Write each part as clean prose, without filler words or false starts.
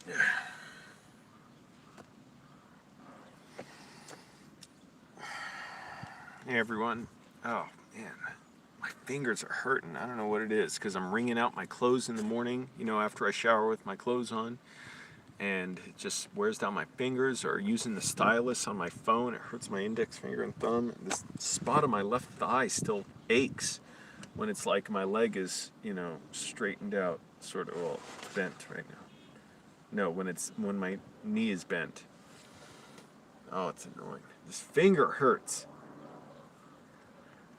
Hey everyone. Oh man, my fingers are hurting. I don't know what it is because I'm wringing out my clothes in the morning, after I shower with my clothes on, and it just wears down my fingers, or using the stylus on my phone, it hurts my index finger and thumb. This spot on my left thigh still aches when it's like my leg is, straightened out, sort of, well, bent right now. No, when my knee is bent. Oh, it's annoying. This finger hurts.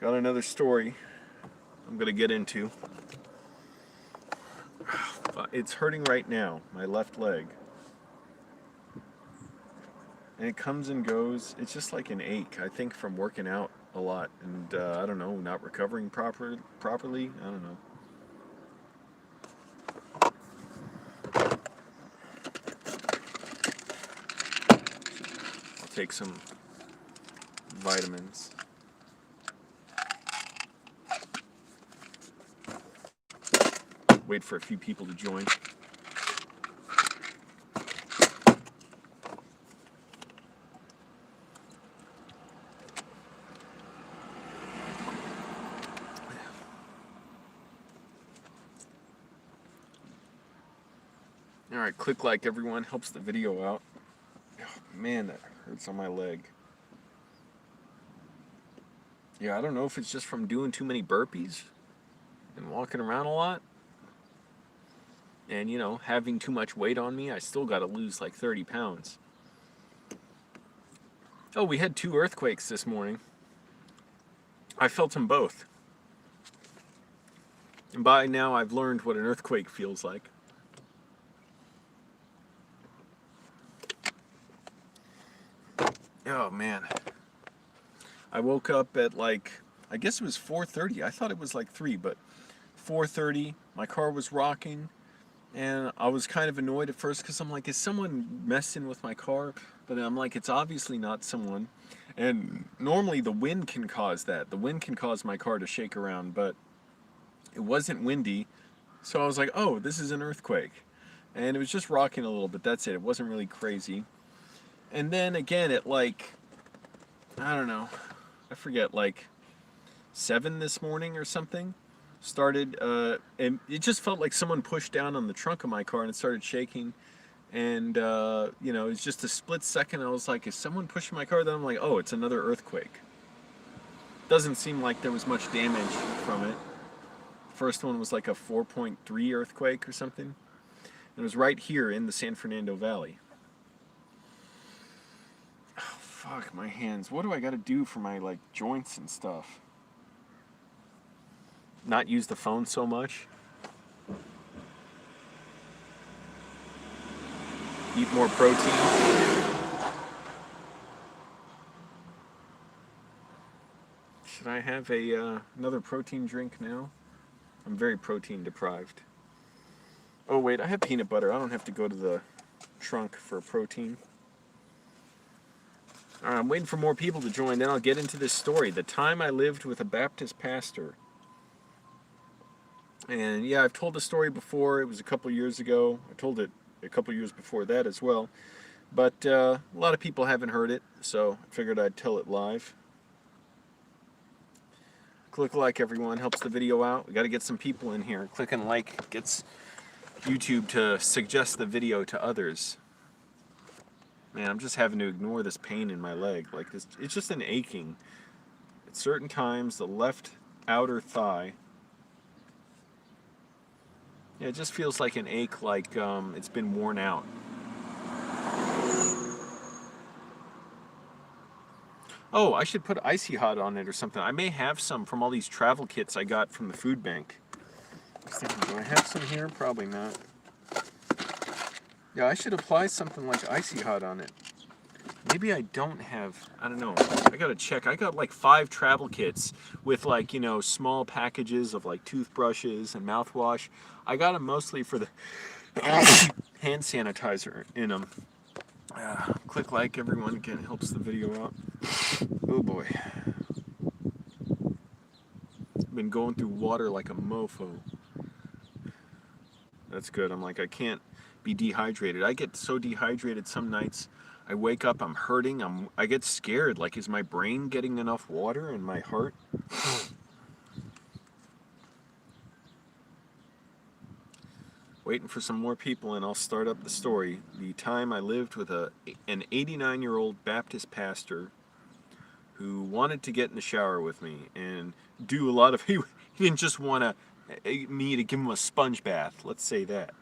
Got another story I'm going to get into. It's hurting right now, my left leg. And it comes and goes. It's just like an ache, I think, from working out a lot. And I don't know, not recovering properly. I don't know. I'll take some vitamins. Wait for a few people to join. Alright, click like, everyone. Helps the video out. Oh, man, that hurts on my leg. Yeah, I don't know if it's just from doing too many burpees and walking around a lot. And, having too much weight on me. I still got to lose like 30 pounds. Oh, we had 2 earthquakes this morning. I felt them both. And by now I've learned what an earthquake feels like. Oh, man. I woke up at I guess it was 4:30. I thought it was like 3, but 4:30. My car was rocking. And I was kind of annoyed at first because I'm like, is someone messing with my car? But I'm like, it's obviously not someone. And normally the wind can cause that. The wind can cause my car to shake around, but it wasn't windy. So I was like, oh, this is an earthquake. And it was just rocking a little bit. That's it. It wasn't really crazy. And then again at I don't know, I forget, 7 this morning or something. Started, and it just felt like someone pushed down on the trunk of my car and it started shaking. And, it's just a split second. I was like, is someone pushing my car? Then I'm like, oh, it's another earthquake. Doesn't seem like there was much damage from it. First one was like a 4.3 earthquake or something. And it was right here in the San Fernando Valley. Oh, fuck, my hands. What do I gotta do for my, joints and stuff? Not use the phone so much. Eat more protein. Should I have another protein drink now? I'm very protein deprived. Oh wait, I have peanut butter. I don't have to go to the trunk for protein. Alright, I'm waiting for more people to join, then I'll get into this story. The time I lived with a Baptist pastor. And yeah, I've told the story before. It was a couple years ago. I told it a couple years before that as well. But a lot of people haven't heard it, so I figured I'd tell it live. Click like, everyone. Helps the video out. We got to get some people in here. Clicking like gets YouTube to suggest the video to others. Man, I'm just having to ignore this pain in my leg. It's just an aching. At certain times, the left outer thigh. Yeah, it just feels like an ache, it's been worn out. Oh, I should put Icy Hot on it or something. I may have some from all these travel kits I got from the food bank. I was thinking, do I have some here? Probably not. Yeah, I should apply something like Icy Hot on it. Maybe I don't have, I don't know. I gotta check. I got 5 travel kits with small packages of toothbrushes and mouthwash. I got them mostly for the hand sanitizer in them. Click like, everyone. Again, helps the video out. Oh boy. I've been going through water like a mofo. That's good. I'm like, I can't be dehydrated. I get so dehydrated some nights. I wake up, I'm hurting. I get scared. Like, is my brain getting enough water in my heart? Waiting for some more people, and I'll start up the story. The time I lived with an 89-year-old Baptist pastor who wanted to get in the shower with me and do a lot of. He didn't just want me to give him a sponge bath. Let's say that.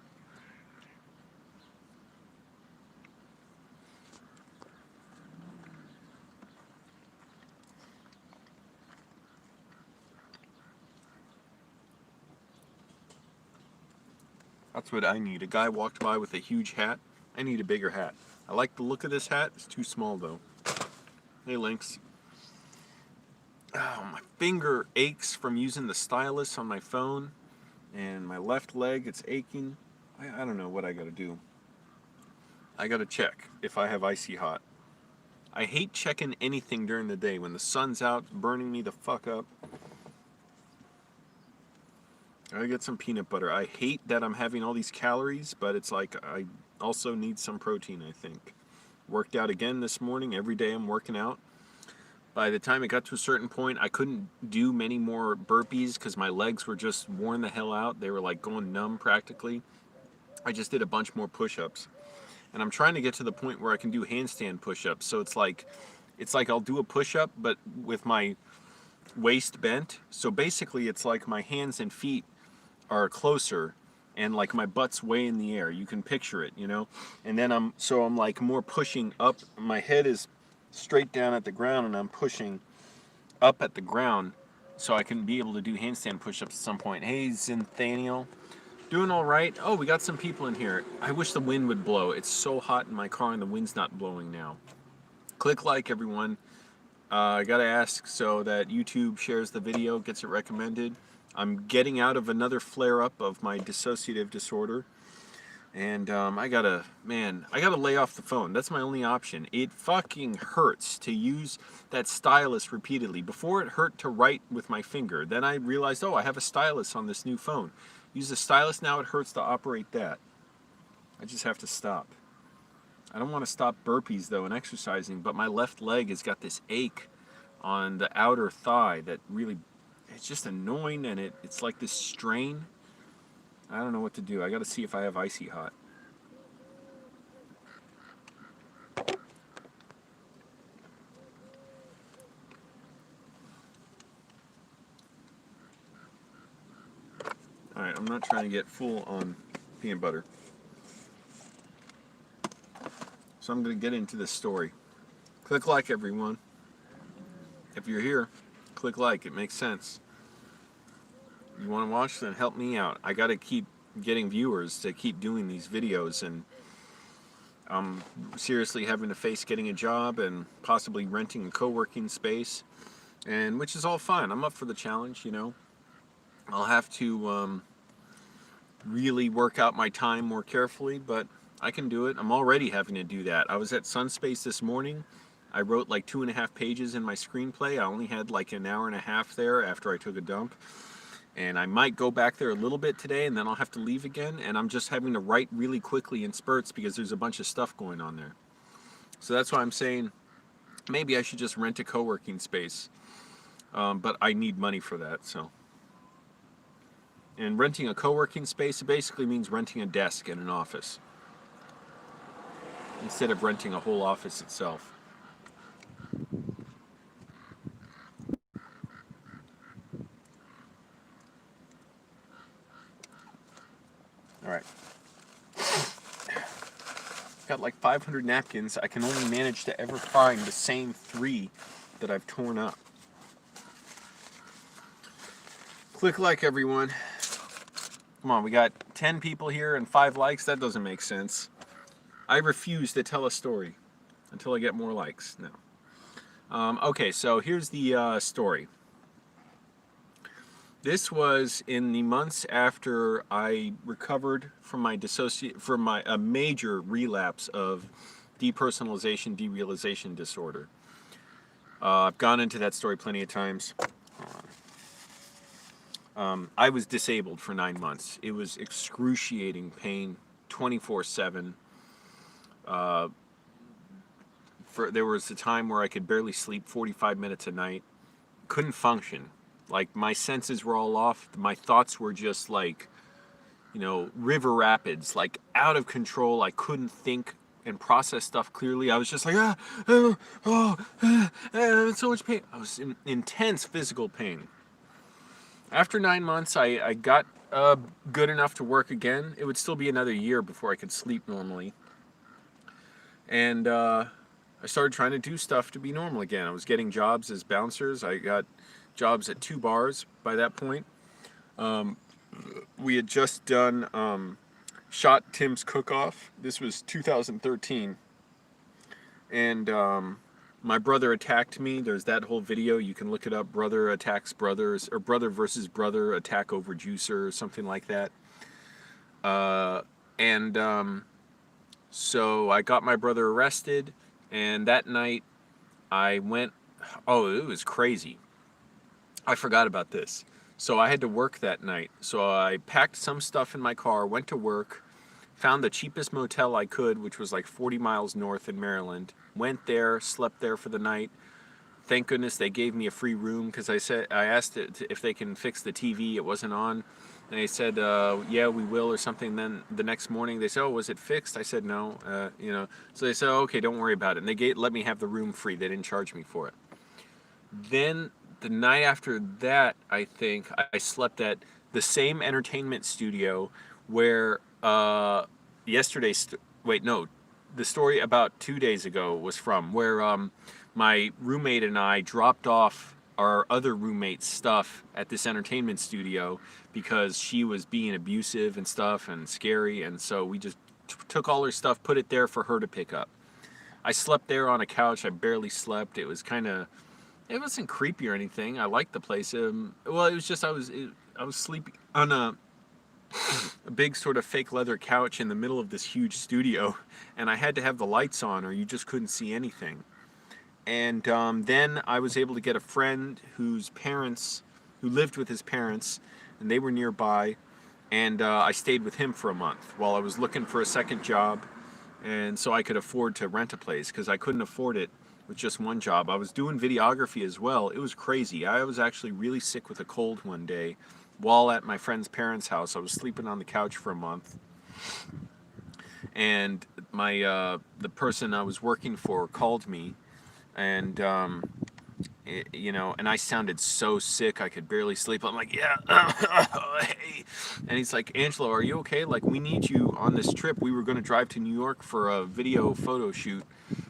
That's what I need. A guy walked by with a huge hat. I need a bigger hat. I like the look of this hat. It's too small though. Hey, Lynx. Oh, my finger aches from using the stylus on my phone, and my left leg, it's aching. I don't know what I gotta do. I gotta check if I have icy hot. I hate checking anything during the day when the sun's out, burning me the fuck up. I gotta get some peanut butter. I hate that I'm having all these calories, but it's like I also need some protein, I think. Worked out again this morning. Every day I'm working out. By the time it got to a certain point, I couldn't do many more burpees because my legs were just worn the hell out. They were like going numb practically. I just did a bunch more push-ups. And I'm trying to get to the point where I can do handstand push-ups. So it's like I'll do a push-up, but with my waist bent. So basically it's like my hands and feet are closer and like my butt's way in the air. You can picture it, you know? And then I'm like more pushing up. My head is straight down at the ground and I'm pushing up at the ground so I can be able to do handstand push-ups at some point. Hey, Zinthaniel. Doing all right. Oh, we got some people in here. I wish the wind would blow. It's so hot in my car and the wind's not blowing now. Click like, everyone. I gotta ask so that YouTube shares the video, gets it recommended. I'm getting out of another flare-up of my dissociative disorder. And I gotta lay off the phone. That's my only option. It fucking hurts to use that stylus repeatedly. Before it hurt to write with my finger. Then I realized, oh, I have a stylus on this new phone. Use the stylus, now it hurts to operate that. I just have to stop. I don't want to stop burpees though and exercising, but my left leg has got this ache on the outer thigh that really, it's just annoying, and it's like this strain. I don't know what to do. I got to see if I have icy hot. Alright, I'm not trying to get full on peanut butter. So I'm going to get into this story. Click like, everyone. If you're here, click like. It makes sense. You want to watch, then help me out. I got to keep getting viewers to keep doing these videos, and I'm seriously having to face getting a job and possibly renting a co-working space, and which is all fine. I'm up for the challenge, you know. I'll have to really work out my time more carefully, but I can do it. I'm already having to do that. I was at Sunspace this morning. I wrote like 2.5 pages in my screenplay. I only had like an hour and a half there after I took a dump. And I might go back there a little bit today, and then I'll have to leave again. And I'm just having to write really quickly in spurts because there's a bunch of stuff going on there. So that's why I'm saying maybe I should just rent a co-working space. But I need money for that, so. And renting a co-working space basically means renting a desk in an office instead of renting a whole office itself. All right. Got like 500 napkins. I can only manage to ever find the same 3 that I've torn up. Click like, everyone. Come on, we got 10 people here and 5 likes. That doesn't make sense. I refuse to tell a story until I get more likes. No. Okay, so here's the story. This was in the months after I recovered from my a major relapse of depersonalization, derealization disorder. I've gone into that story plenty of times. I was disabled for 9 months. It was excruciating pain, 24/7. There was a time where I could barely sleep 45 minutes a night. Couldn't function. Like my senses were all off. My thoughts were just like, river rapids, like out of control. I couldn't think and process stuff clearly. I was just like, I'm in so much pain. I was in intense physical pain. After 9 months, I got good enough to work again. It would still be another year before I could sleep normally. And I started trying to do stuff to be normal again. I was getting jobs as bouncers. I got jobs at 2 bars by that point. We had just done Shot Tim's Cook-Off. This was 2013. And my brother attacked me. There's that whole video. You can look it up. Brother attacks brothers, or brother versus brother attack over juicer, or something like that. And so I got my brother arrested. And that night I went, it was crazy. I forgot about this. So I had to work that night. So I packed some stuff in my car, went to work, found the cheapest motel I could, which was like 40 miles north in Maryland. Went there, slept there for the night. Thank goodness they gave me a free room because I asked if they can fix the TV. It wasn't on. And they said, yeah, we will or something. Then the next morning they said, oh, was it fixed? I said, no. So they said, okay, don't worry about it. And they let me have the room free. They didn't charge me for it. Then the night after that, I think, I slept at the same entertainment studio where the story about 2 days ago was from, where my roommate and I dropped off our other roommate's stuff at this entertainment studio because she was being abusive and stuff and scary, and so we just took all her stuff, put it there for her to pick up. I slept there on a couch. I barely slept. It wasn't creepy or anything. I liked the place. It was just I was sleeping on a big sort of fake leather couch in the middle of this huge studio, and I had to have the lights on or you just couldn't see anything. And then I was able to get a friend who lived with his parents, and they were nearby, and I stayed with him for a month while I was looking for a second job, and so I could afford to rent a place because I couldn't afford it with just one job. I was doing videography as well. It was crazy. I was actually really sick with a cold one day while at my friend's parents' house. I was sleeping on the couch for a month, and the person I was working for called me, and and I sounded so sick I could barely sleep. I'm like, yeah, hey, and he's like, Angelo, are you okay? Like, we need you on this trip. We were going to drive to New York for a video photo shoot,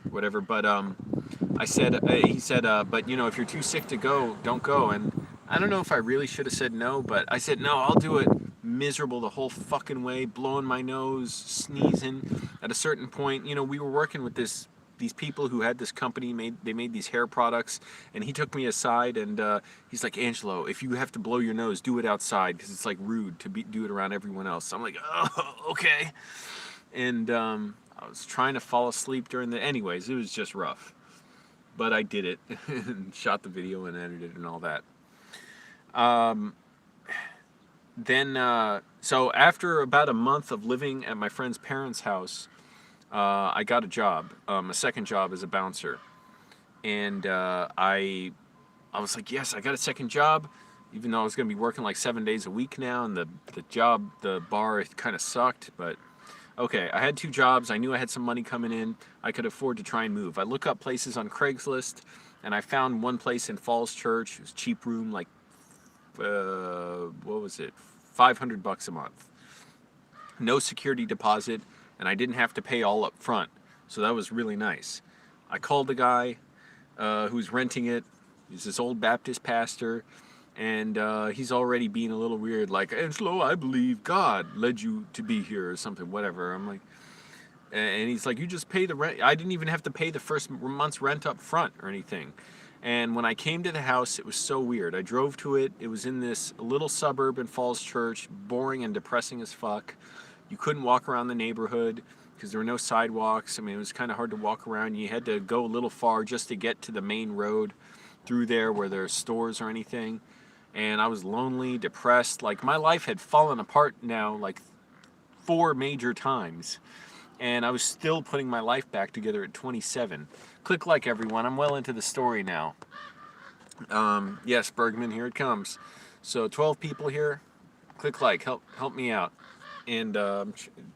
whatever. But he said, but if you're too sick to go, don't go. And I don't know if I really should have said no, but I said no, I'll do it. Miserable the whole fucking way, blowing my nose, sneezing. At a certain point, we were working with these people who had this company. They made these hair products, and he took me aside and he's like, Angelo, if you have to blow your nose, do it outside because it's like rude to do it around everyone else. So I'm like, oh, okay. And I was trying to fall asleep anyways, it was just rough, but I did it and shot the video and edited it and all that. So after about a month of living at my friend's parents' house, I got a job, a second job as a bouncer, and I was like, yes, I got a second job, even though I was going to be working like 7 days a week now, and the bar, it kind of sucked, but okay, I had 2 jobs, I knew I had some money coming in, I could afford to try and move. I look up places on Craigslist, and I found one place in Falls Church. It was a cheap room, like, what was it, $500 a month. No security deposit, and I didn't have to pay all up front, so that was really nice. I called the guy who's renting it. He's this old Baptist pastor, and he's already being a little weird, like, Angelo, I believe God led you to be here or something, whatever. I'm like, and he's like, you just pay the rent. I didn't even have to pay the first month's rent up front or anything. And when I came to the house, it was so weird. I drove to it. It was in this little suburb in Falls Church, boring and depressing as fuck. You couldn't walk around the neighborhood because there were no sidewalks. I mean, it was kind of hard to walk around. You had to go a little far just to get to the main road through there where there's stores or anything. and I was lonely, depressed. Like, my life had fallen apart now like 4 major times, and I was still putting my life back together at 27. Click like, everyone. I'm well into the story now. Yes, Bergman, here it comes. So 12 people here. Click like, help me out. And I'm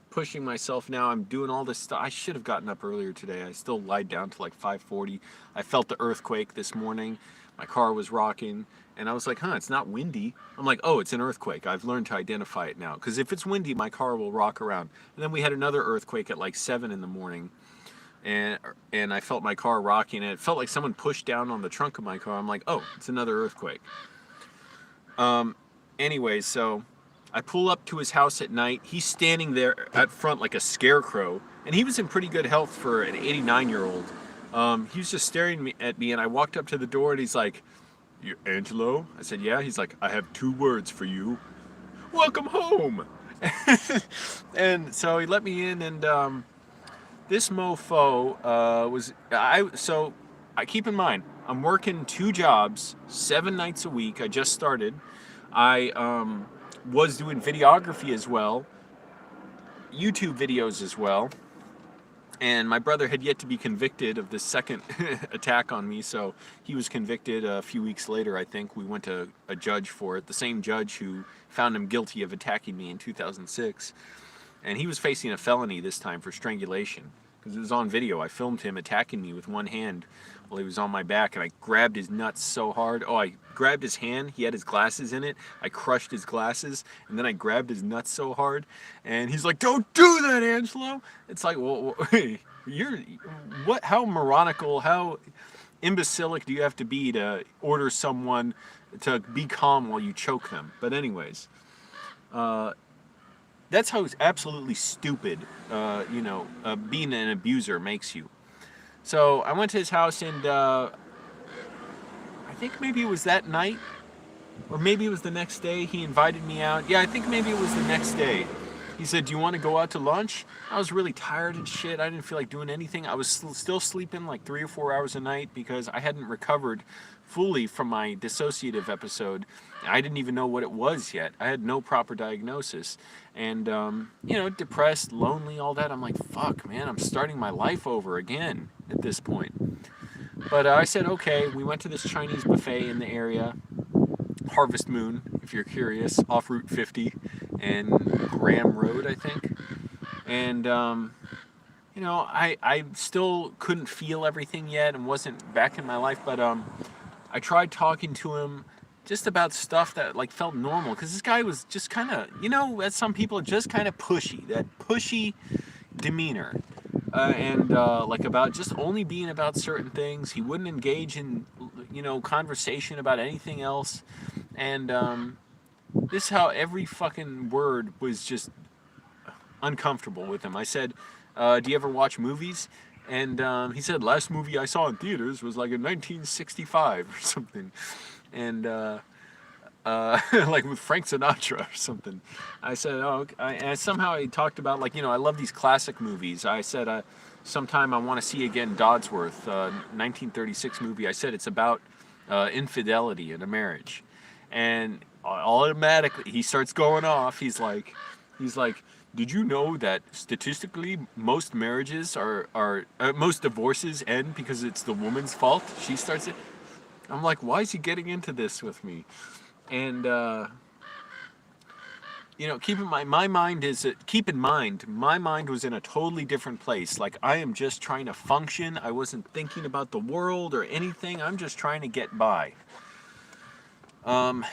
pushing myself now. I'm doing all this stuff. I should have gotten up earlier today. I still lied down to like 5:40. I felt the earthquake this morning. My car was rocking, and I was like, it's not windy. I'm like, oh, it's an earthquake. I've learned to identify it now. Because if it's windy, my car will rock around. And then we had another earthquake at like 7 in the morning. And I felt my car rocking, and it felt like someone pushed down on the trunk of my car. I'm like, oh, it's another earthquake. Anyway, so I pull up to his house at night. He's standing there at front like a scarecrow, and he was in pretty good health for an 89-year-old. He was just staring at me, and I walked up to the door, and he's like, "You Angelo?" I said, "Yeah." He's like, "I have 2 words for you. Welcome home." And so he let me in, and this mofo I keep in mind, I'm working 2 jobs, 7 nights a week. I just started. I was doing videography as well, YouTube videos as well, and my brother had yet to be convicted of this second attack on me, so he was convicted a few weeks later. I think we went to a judge for it, the same judge who found him guilty of attacking me in 2006, and he was facing a felony this time for strangulation, because it was on video. I filmed him attacking me with one hand while he was on my back, and I grabbed his nuts so hard. Oh, I grabbed his hand. He had his glasses in it. I crushed his glasses, and then I grabbed his nuts so hard, and he's like, "Don't do that, Angelo." It's like, well, you're what? How moronical? How imbecilic do you have to be to order someone to be calm while you choke them? But anyways, that's how absolutely stupid, being an abuser makes you. So I went to his house, and I think maybe it was that night, or maybe it was the next day. He invited me out. Yeah, I think maybe it was the next day. He said, "Do you want to go out to lunch?" I was really tired and shit. I didn't feel like doing anything. I was still sleeping like 3 or 4 hours a night because I hadn't recovered fully from my dissociative episode. I didn't even know what it was yet. I had no proper diagnosis. And, depressed, lonely, all that. I'm like, fuck, man, I'm starting my life over again at this point. But I said, okay. We went to this Chinese buffet in the area, Harvest Moon, if you're curious, off Route 50 and Graham Road, I think. And, I still couldn't feel everything yet and wasn't back in my life, but I tried talking to him just about stuff that like felt normal, because this guy was just kind of, as some people, just kind of pushy, that pushy demeanor, and like about just only being about certain things. He wouldn't engage in, conversation about anything else, and this is how every fucking word was just uncomfortable with him. I said, "Do you ever watch movies?" And he said, "Last movie I saw in theaters was like in 1965 or something." And like with Frank Sinatra or something. I said, "Oh," and somehow he talked about, like, I love these classic movies. I said, sometime I want to see again Dodsworth, 1936 movie. I said it's about infidelity in a marriage. And automatically he starts going off. He's like, "Did you know that statistically most marriages most divorces end because it's the woman's fault?" She starts it. I'm like, why is he getting into this with me? And keep in mind, my mind was in a totally different place. Like, I am just trying to function. I wasn't thinking about the world or anything. I'm just trying to get by. And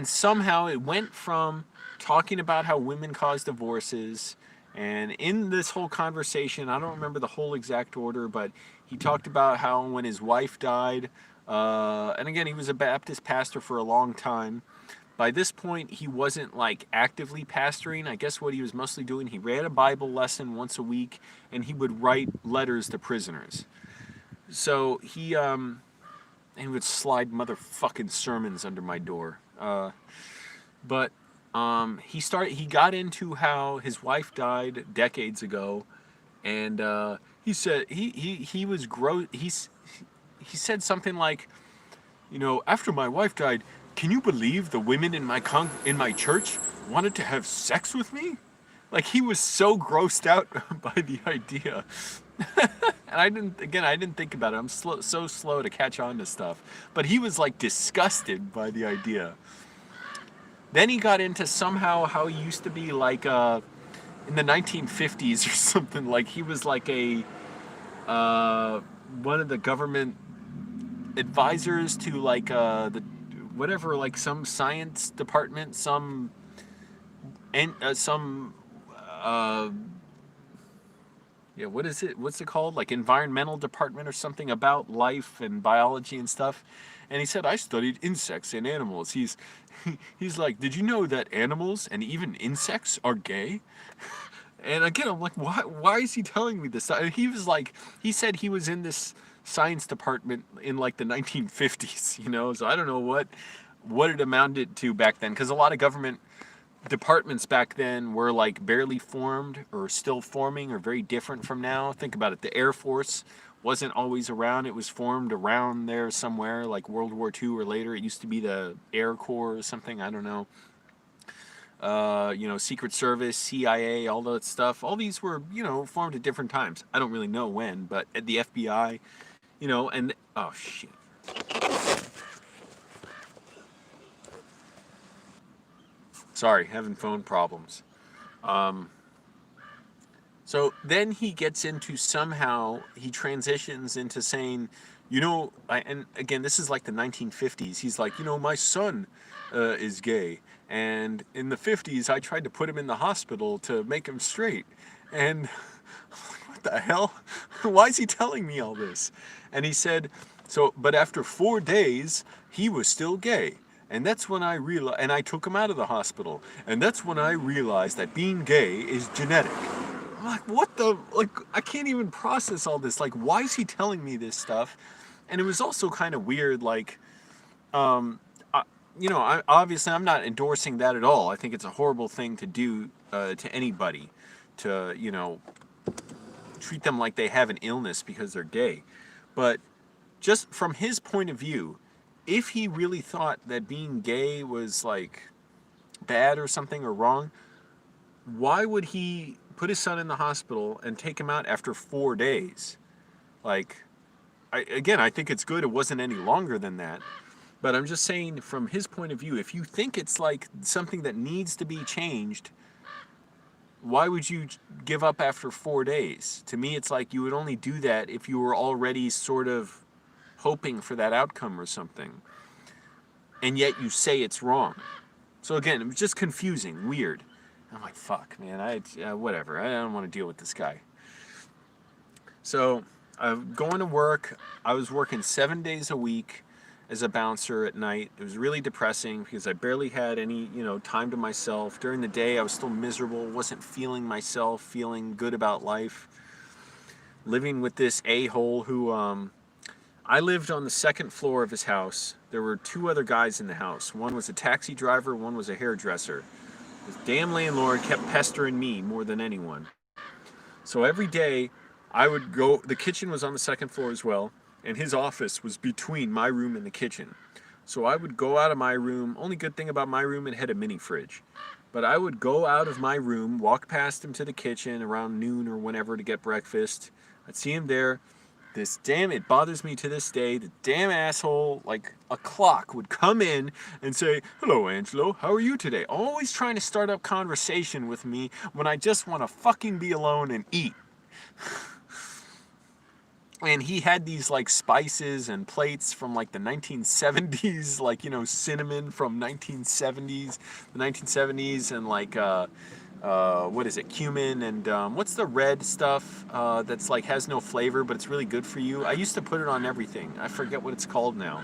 somehow it went from talking about how women cause divorces, and in this whole conversation, I don't remember the whole exact order, but he talked about how when his wife died, and again, he was a Baptist pastor for a long time. By this point, he wasn't like actively pastoring. I guess what he was mostly doing, he read a Bible lesson once a week, and he would write letters to prisoners. So he would slide motherfucking sermons under my door. But he got into how his wife died decades ago, and he said he was gross. He said something like, you know, after my wife died, can you believe the women in in my church wanted to have sex with me? Like he was so grossed out by the idea. And I didn't think about it. I'm so slow to catch on to stuff. But he was like disgusted by the idea. Then he got into somehow how he used to be like in the 1950s or something. Like he was like a one of the government advisors to like the whatever, like some science department, some uh, yeah, what is it? What's it called? Like environmental department or something about life and biology and stuff. And he said, I studied insects and animals. He's like, did you know that animals and even insects are gay? And again, I'm like, why is he telling me this? He was like, he said he was in this science department in like the 1950s, you know? So I don't know what it amounted to back then, because a lot of government departments back then were like barely formed or still forming or very different from now. Think about it. The Air Force wasn't always around. It was formed around there somewhere, like World War II or later. It used to be the Air Corps or something. I don't know. You know, Secret Service, CIA, all that stuff. All these were, you know, formed at different times. I don't really know when, but at the FBI, you know, and oh shit. Sorry, having phone problems. So then he gets into somehow, he transitions into saying, you know, and again, this is like the 1950s. He's like, you know, my son is gay. And in the 50s, I tried to put him in the hospital to make him straight. And what the hell? Why is he telling me all this? And he said, so, but after 4 days, he was still gay. And that's when I realized, and I took him out of the hospital. And that's when I realized that being gay is genetic. I'm like, what the, like, I can't even process all this. Like, why is he telling me this stuff? And it was also kind of weird, like, you know, obviously I'm not endorsing that at all. I think it's a horrible thing to do to anybody, to, you know, treat them like they have an illness because they're gay. But just from his point of view, if he really thought that being gay was like bad or something or wrong, why would he put his son in the hospital and take him out after 4 days? Like, I think it's good it wasn't any longer than that. But I'm just saying, from his point of view, if you think it's like something that needs to be changed, why would you give up after 4 days? To me, it's like you would only do that if you were already sort of hoping for that outcome or something. And yet you say it's wrong. So again, it was just confusing, weird. I'm like, fuck, man, whatever. I don't want to deal with this guy. So I'm going to work. I was working 7 days a week as a bouncer at night. It was really depressing because I barely had any, you know, time to myself. During the day, I was still miserable, wasn't feeling myself, feeling good about life. Living with this a-hole who, I lived on the second floor of his house. There were two other guys in the house. One was a taxi driver, one was a hairdresser. This damn landlord kept pestering me more than anyone. So every day, I would go, the kitchen was on the second floor as well, and his office was between my room and the kitchen. So I would go out of my room. Only good thing about my room, it had a mini fridge. But I would go out of my room, walk past him to the kitchen around noon or whenever to get breakfast. I'd see him there. It bothers me to this day, the damn asshole, like a clock, would come in and say, hello, Angelo, how are you today? Always trying to start up conversation with me when I just want to fucking be alone and eat. And he had these like spices and plates from like the 1970s, like, you know, cinnamon from the 1970s, and like, what is it, cumin, and what's the red stuff that's like has no flavor but it's really good for you? I used to put it on everything. I forget what it's called now.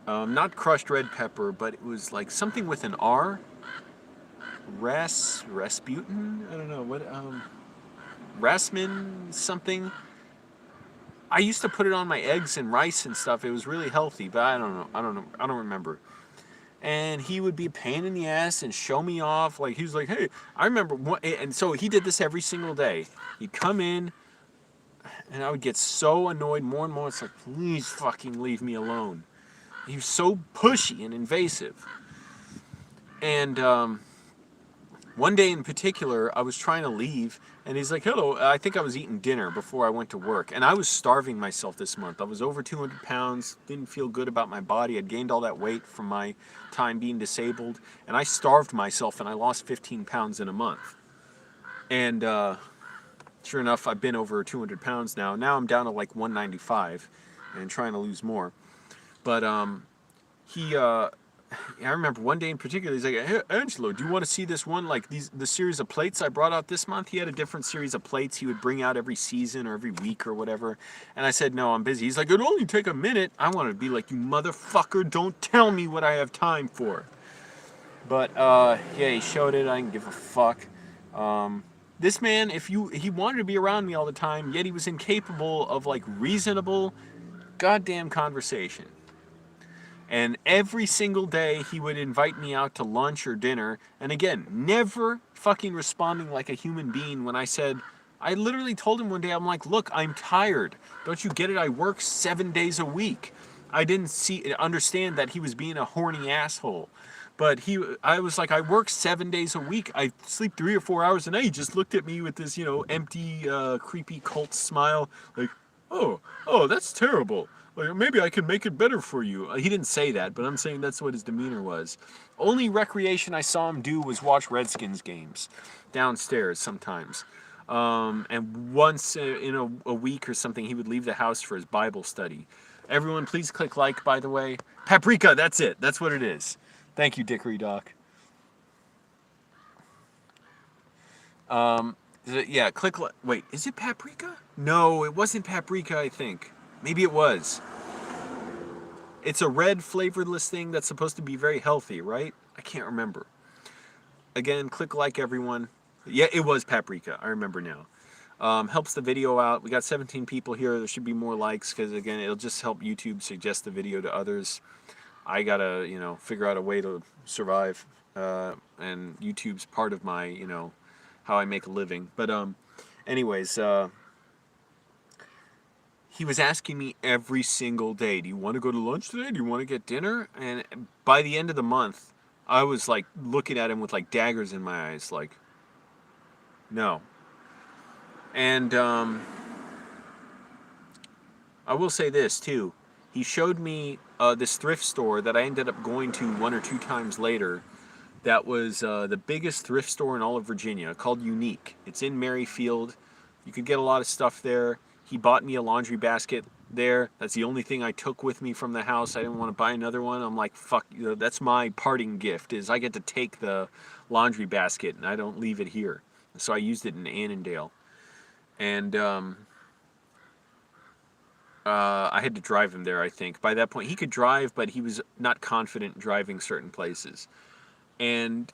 Not crushed red pepper, but it was like something with an R. Rasputin? I don't know what. Rasmin something. I used to put it on my eggs and rice and stuff. It was really healthy, but I don't know. I don't remember. And he would be a pain in the ass and show me off. Like, he was like, hey, I remember what, and so he did this every single day. He'd come in, and I would get so annoyed more and more. It's like, please fucking leave me alone. he was so pushy and invasive. And one day in particular, I was trying to leave, and he's like, hello. I think I was eating dinner before I went to work, and I was starving myself this month. I was over 200 pounds, didn't feel good about my body. I'd gained all that weight from my time being disabled, and I starved myself, and I lost 15 pounds in a month. And sure enough, I've been over 200 pounds now. Now I'm down to like 195 and trying to lose more. But he I remember one day in particular, he's like, hey, Angelo, do you want to see this one, like the series of plates I brought out this month? He had a different series of plates he would bring out every season or every week or whatever. And I said, no, I'm busy. He's like, it'll only take a minute. I wanted to be like, you motherfucker, don't tell me what I have time for. But yeah, he showed it. I didn't give a fuck. This man, he wanted to be around me all the time, yet he was incapable of like reasonable goddamn conversation. And every single day he would invite me out to lunch or dinner. And again, never fucking responding like a human being when I said, I literally told him one day, I'm like, look, I'm tired. Don't you get it? I work 7 days a week. I didn't understand that he was being a horny asshole. But I was like, I work 7 days a week. I sleep 3 or 4 hours a night. He just looked at me with this, empty, creepy cult smile. Like, oh, that's terrible. Like, maybe I can make it better for you. He didn't say that, but I'm saying that's what his demeanor was. Only recreation I saw him do was watch Redskins games downstairs sometimes. And once in a week or something, he would leave the house for his Bible study. Everyone, please click like, by the way. Paprika, that's it. That's what it is. Thank you, Dickory Doc. Yeah, click like. Wait, is it paprika? No, it wasn't paprika, I think. Maybe it was. It's a red flavorless thing that's supposed to be very healthy, right? I can't remember. Again, click like, everyone. Yeah, it was paprika. I remember now. Helps the video out. We got 17 people here. There should be more likes because, again, it'll just help YouTube suggest the video to others. I gotta, figure out a way to survive. And YouTube's part of my, how I make a living. But, anyways, he was asking me every single day, do you want to go to lunch today? Do you want to get dinner? And by the end of the month, I was like looking at him with like daggers in my eyes, like, no. And I will say this too. He showed me this thrift store that I ended up going to 1 or 2 times later. That was the biggest thrift store in all of Virginia, called Unique. It's in Merrifield. You could get a lot of stuff there. He bought me a laundry basket there. That's the only thing I took with me from the house. I didn't want to buy another one. I'm like, fuck, that's my parting gift, is I get to take the laundry basket and I don't leave it here. So I used it in Annandale. And I had to drive him there, I think. By that point, he could drive, but he was not confident driving certain places. And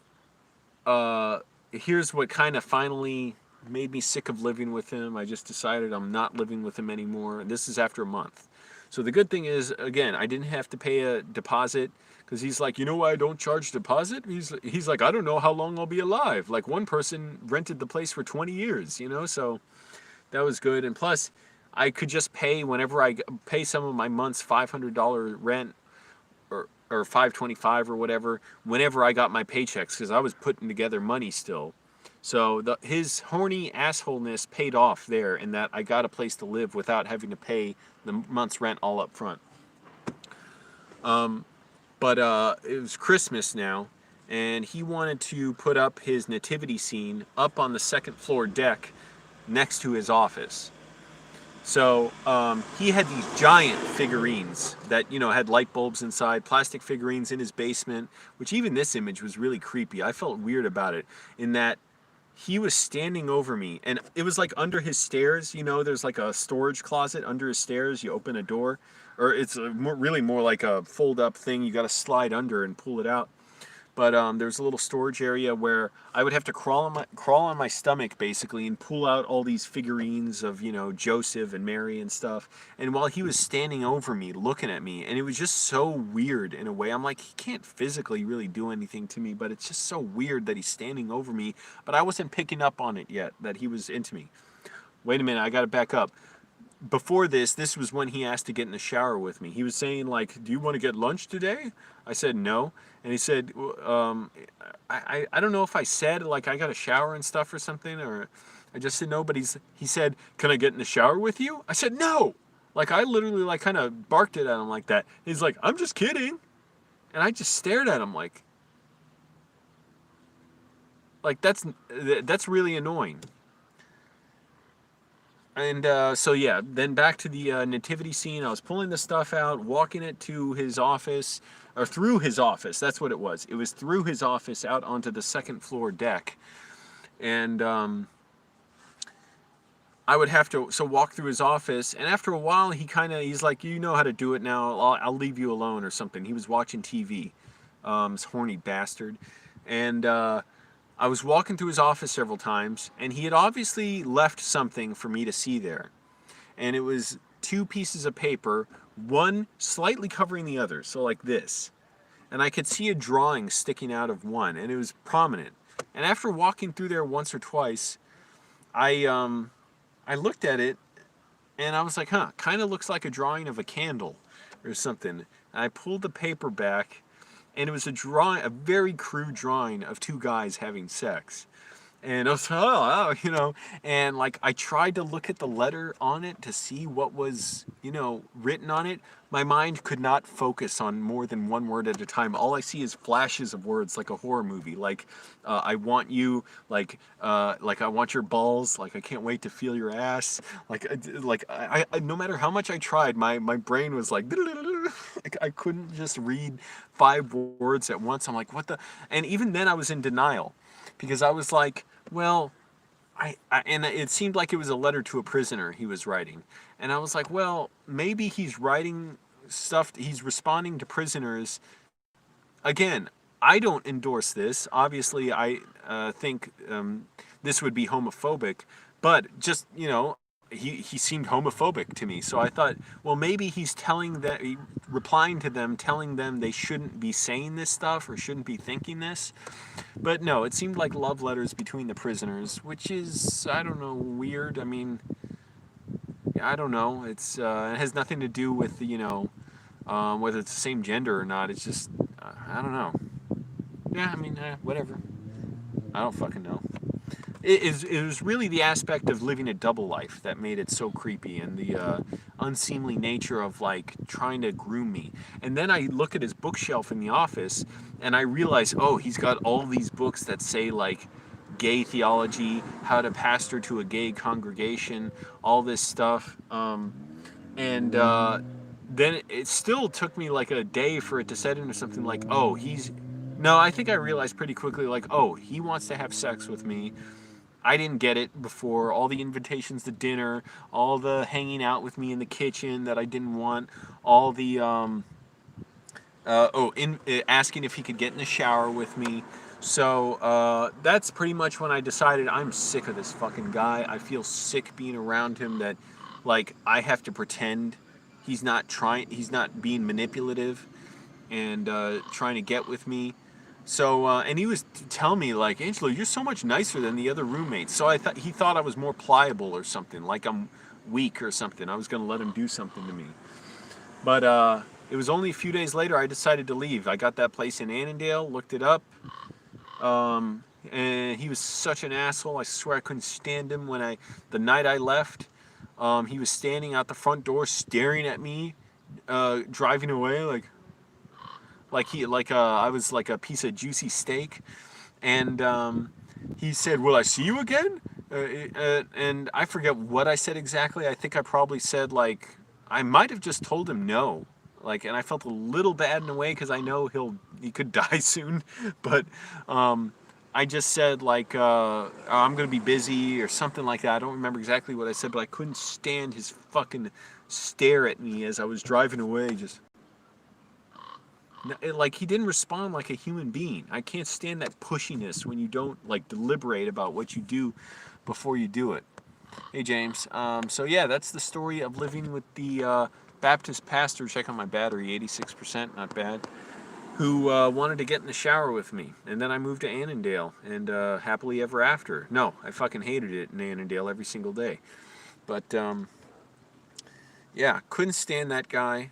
here's what kind of finally made me sick of living with him. I just decided I'm not living with him anymore. And this is after a month. So the good thing is, again, I didn't have to pay a deposit because he's like, you know why I don't charge deposit? He's like, I don't know how long I'll be alive. Like, one person rented the place for 20 years, so that was good. And plus, I could just pay whenever I pay some of my month's $500 rent or $525 or whatever, whenever I got my paychecks, because I was putting together money still. So his horny assholeness paid off there in that I got a place to live without having to pay the month's rent all up front. But it was Christmas now, and he wanted to put up his nativity scene up on the second floor deck next to his office. So he had these giant figurines that, had light bulbs inside, plastic figurines in his basement, which even this image was really creepy. I felt weird about it in that he was standing over me, and it was like under his stairs, there's like a storage closet under his stairs. You open a door, or it's really more like a fold-up thing. You got to slide under and pull it out. But there's a little storage area where I would have to crawl on my stomach basically and pull out all these figurines of Joseph and Mary and stuff. And while he was standing over me, looking at me, and it was just so weird in a way. I'm like, he can't physically really do anything to me, but it's just so weird that he's standing over me. But I wasn't picking up on it yet that he was into me. Wait a minute, I got to back up. before this was when he asked to get in the shower with me. He was saying like, "Do you want to get lunch today?" I said no, and he said, I don't know if I said like I got a shower and stuff or something, or I just said no. But he said, "Can I get in the shower with you?" I said no. Like I literally like kind of barked it at him like that. He's like, "I'm just kidding," and I just stared at him like that's really annoying. And so yeah, then back to the nativity scene. I was pulling the stuff out, walking it to his office, or through his office. That's what it was. It was through his office out onto the second floor deck. And I would have to walk through his office. And after a while, he's like, "You know how to do it now. I'll leave you alone," or something. He was watching TV. This horny bastard. And I was walking through his office several times, and he had obviously left something for me to see there. And it was two pieces of paper, one slightly covering the other, so like this. And I could see a drawing sticking out of one, and it was prominent. And after walking through there once or twice, I looked at it, and I was like, huh, kind of looks like a drawing of a candle or something. And I pulled the paper back, and it was a very crude drawing of two guys having sex. And I was like, and like I tried to look at the letter on it to see what was, written on it. My mind could not focus on more than one word at a time. All I see is flashes of words like a horror movie, like I want you, like I want your balls, like I can't wait to feel your ass, like no matter how much I tried, my brain was like, I couldn't just read 5 words at once. I'm like, what the? And even then I was in denial. Because I was like, well, and it seemed like it was a letter to a prisoner he was writing. And I was like, well, maybe he's writing stuff, he's responding to prisoners. Again, I don't endorse this. Obviously, I think this would be homophobic. But just, he seemed homophobic to me. So I thought, well, maybe he's replying to them, telling them they shouldn't be saying this stuff or shouldn't be thinking this. But no, it seemed like love letters between the prisoners, which is, I don't know, weird. I mean, I don't know. It has nothing to do with, whether it's the same gender or not. It's just, I don't know. Yeah, I mean, whatever. I don't fucking know. It was really the aspect of living a double life that made it so creepy, and the unseemly nature of like trying to groom me. And then I look at his bookshelf in the office, and I realize, oh, he's got all these books that say like gay theology, how to pastor to a gay congregation, all this stuff. And then it still took me like a day for it to set into something like, oh, no, I think I realized pretty quickly, like, oh, he wants to have sex with me. I didn't get it before. All the invitations to dinner, all the hanging out with me in the kitchen that I didn't want, all the asking if he could get in the shower with me. So that's pretty much when I decided I'm sick of this fucking guy. I feel sick being around him, that like I have to pretend he's not being manipulative and trying to get with me. So, and he was telling me, like, Angelo, you're so much nicer than the other roommates. So he thought I was more pliable or something, like I'm weak or something. I was going to let him do something to me. But it was only a few days later I decided to leave. I got that place in Annandale, looked it up, and he was such an asshole. I swear I couldn't stand him. The night I left, he was standing out the front door staring at me, driving away, I was like a piece of juicy steak. And he said, will I see you again? And I forget what I said exactly. I think I probably said, like, I might have just told him no. Like, and I felt a little bad in a way because I know he could die soon. But I just said, like, I'm going to be busy or something like that. I don't remember exactly what I said, but I couldn't stand his fucking stare at me as I was driving away. Just like, he didn't respond like a human being. I can't stand that pushiness when you don't like deliberate about what you do before you do it. Hey James, so yeah, that's the story of living with the Baptist pastor. Check on my battery, 86%, not bad, who wanted to get in the shower with me. And then I moved to Annandale, and happily ever after. No, I fucking hated it in Annandale every single day. But Yeah, couldn't stand that guy.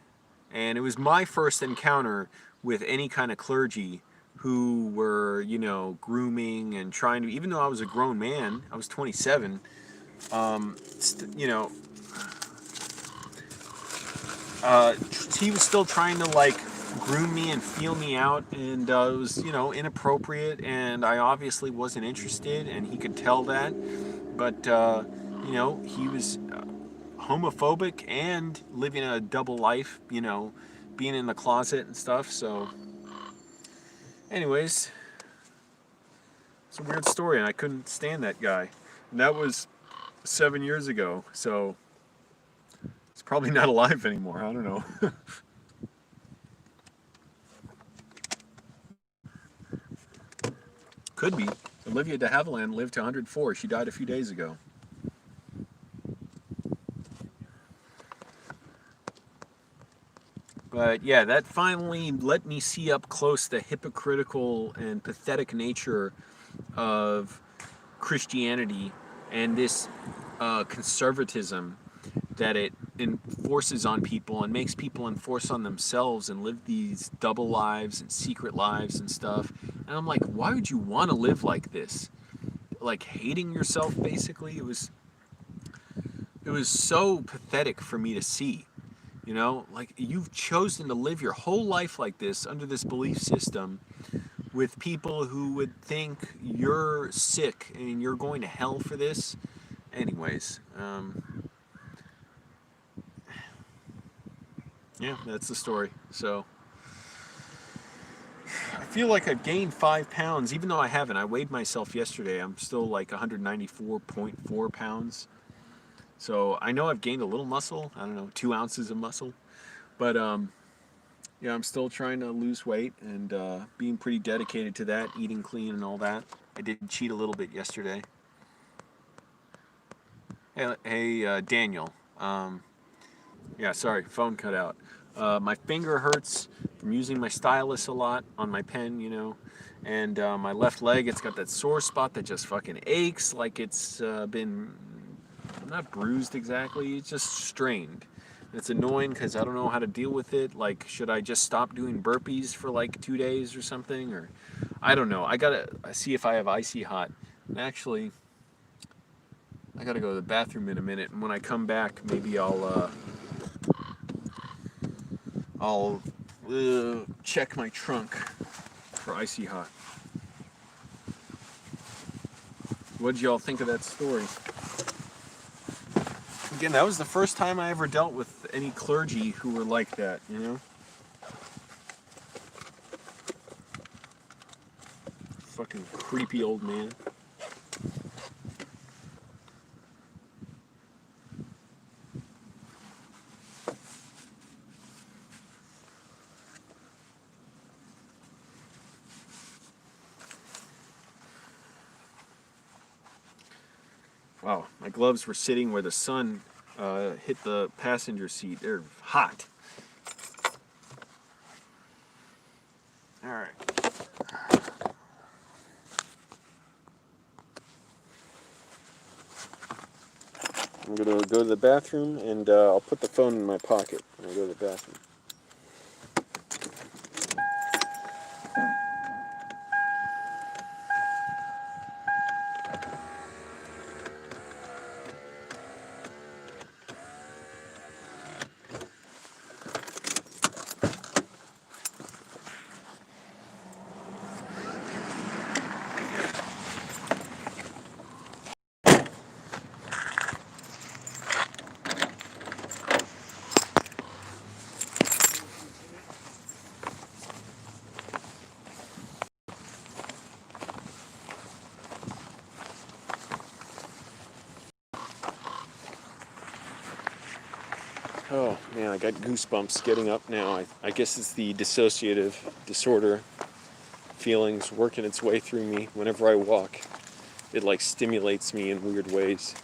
And it was my first encounter with any kind of clergy who were, grooming and trying to, even though I was a grown man, I was 27, you know, he was still trying to like groom me and feel me out, and it was, inappropriate, and I obviously wasn't interested, and he could tell that. But, he was homophobic and living a double life, being in the closet and stuff. So, anyways, it's a weird story, and I couldn't stand that guy. And that was 7 years ago, so he's probably not alive anymore. I don't know. Could be. Olivia de Havilland lived to 104. She died a few days ago. But yeah, that finally let me see up close the hypocritical and pathetic nature of Christianity and this conservatism that it enforces on people and makes people enforce on themselves and live these double lives and secret lives and stuff. And I'm like, why would you want to live like this? Like hating yourself, basically. It was so pathetic for me to see. Like you've chosen to live your whole life like this under this belief system with people who would think you're sick and you're going to hell for this. Anyways, yeah, that's the story. So I feel like I've gained 5 pounds, even though I haven't. I weighed myself yesterday. I'm still like 194.4 pounds. So I know I've gained a little muscle. I don't know, 2 ounces of muscle. But yeah, I'm still trying to lose weight and being pretty dedicated to that, eating clean and all that. I did cheat a little bit yesterday. Hey, Daniel. Yeah, sorry, phone cut out. My finger hurts from using my stylus a lot on my pen, and my left leg, it's got that sore spot that just fucking aches like it's been not bruised exactly, it's just strained. It's annoying because I don't know how to deal with it. Like, should I just stop doing burpees for like 2 days or something? Or I don't know. I gotta see if I have icy hot. And actually, I gotta go to the bathroom in a minute. And when I come back, maybe I'll check my trunk for icy hot. What did y'all think of that story? Again, that was the first time I ever dealt with any clergy who were like that. Fucking creepy old man. Wow, my gloves were sitting where the sun hit the passenger seat. They're hot. All right. I'm going to go to the bathroom, and I'll put the phone in my pocket when I go to the bathroom. Oh man, I got goosebumps getting up now. I guess it's the dissociative disorder feelings working its way through me whenever I walk. It like stimulates me in weird ways.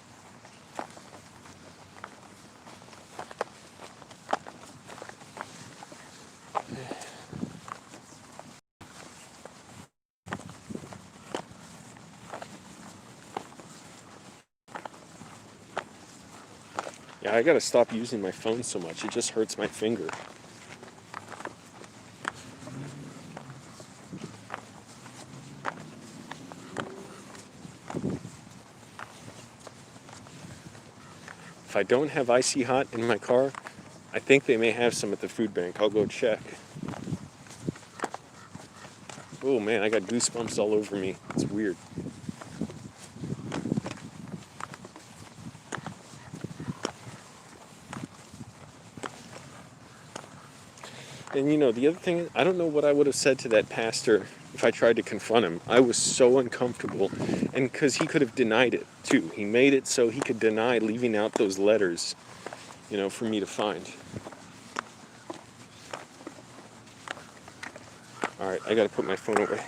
Yeah, I gotta stop using my phone so much. It just hurts my finger. If I don't have Icy Hot in my car, I think they may have some at the food bank. I'll go check. Oh man, I got goosebumps all over me. It's weird. And you know, the other thing, I don't know what I would have said to that pastor if I tried to confront him. I was so uncomfortable. And because he could have denied it too. He made it so he could deny leaving out those letters, you know, for me to find. All right, I gotta put my phone away.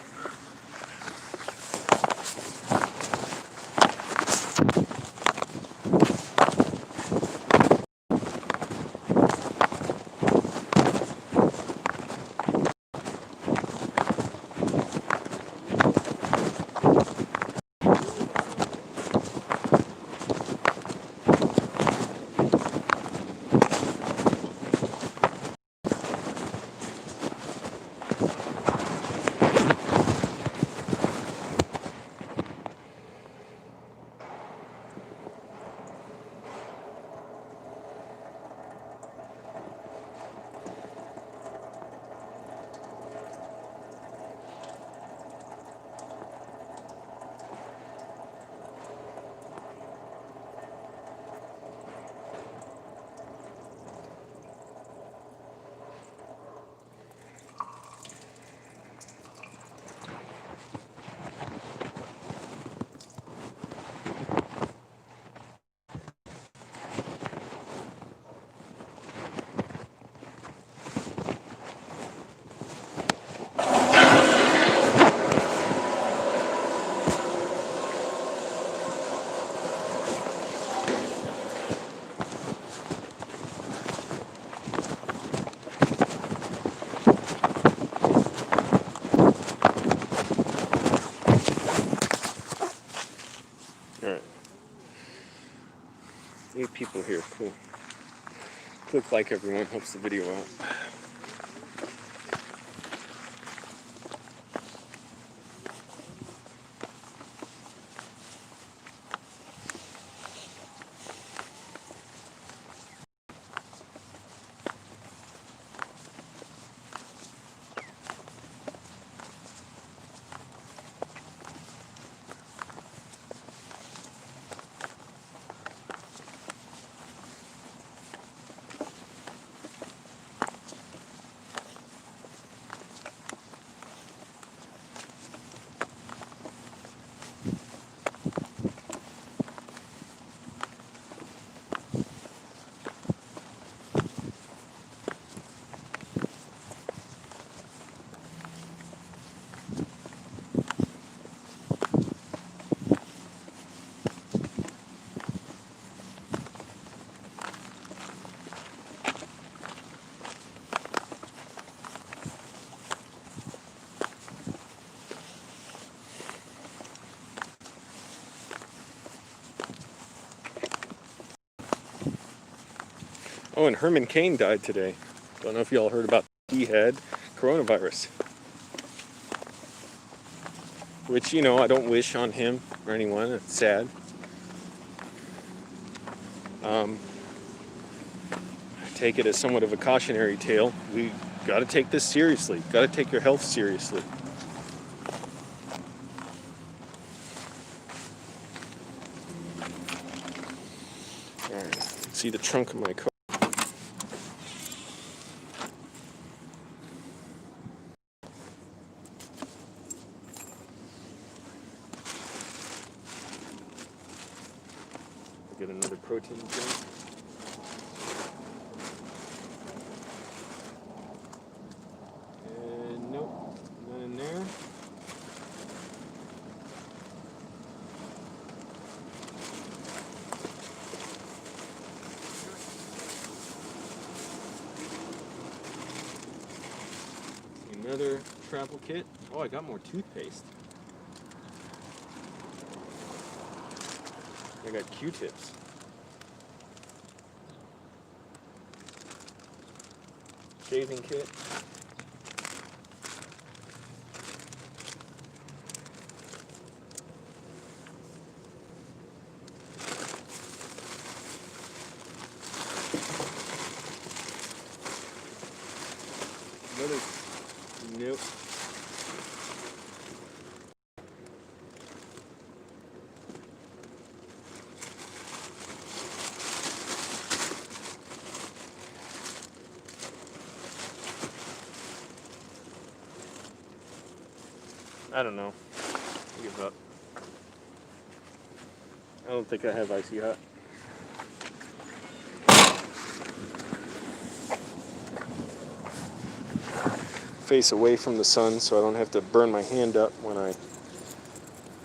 All right. 8 people here, cool. Click like, everyone, helps the video out. Oh, and Herman Cain died today. Don't know if y'all heard about that. He had coronavirus. Which, you know, I don't wish on him or anyone. It's sad. I take it as somewhat of a cautionary tale. We got to take this seriously. Got to take your health seriously. All right. See the trunk of my car. Get another protein drink. And nope, none in there. Another travel kit. Oh, I got more toothpaste. I got Q-tips. Shaving kit. Another. Nope. I don't know. I give up. I don't think I have icy hot. Face away from the sun so I don't have to burn my hand up when I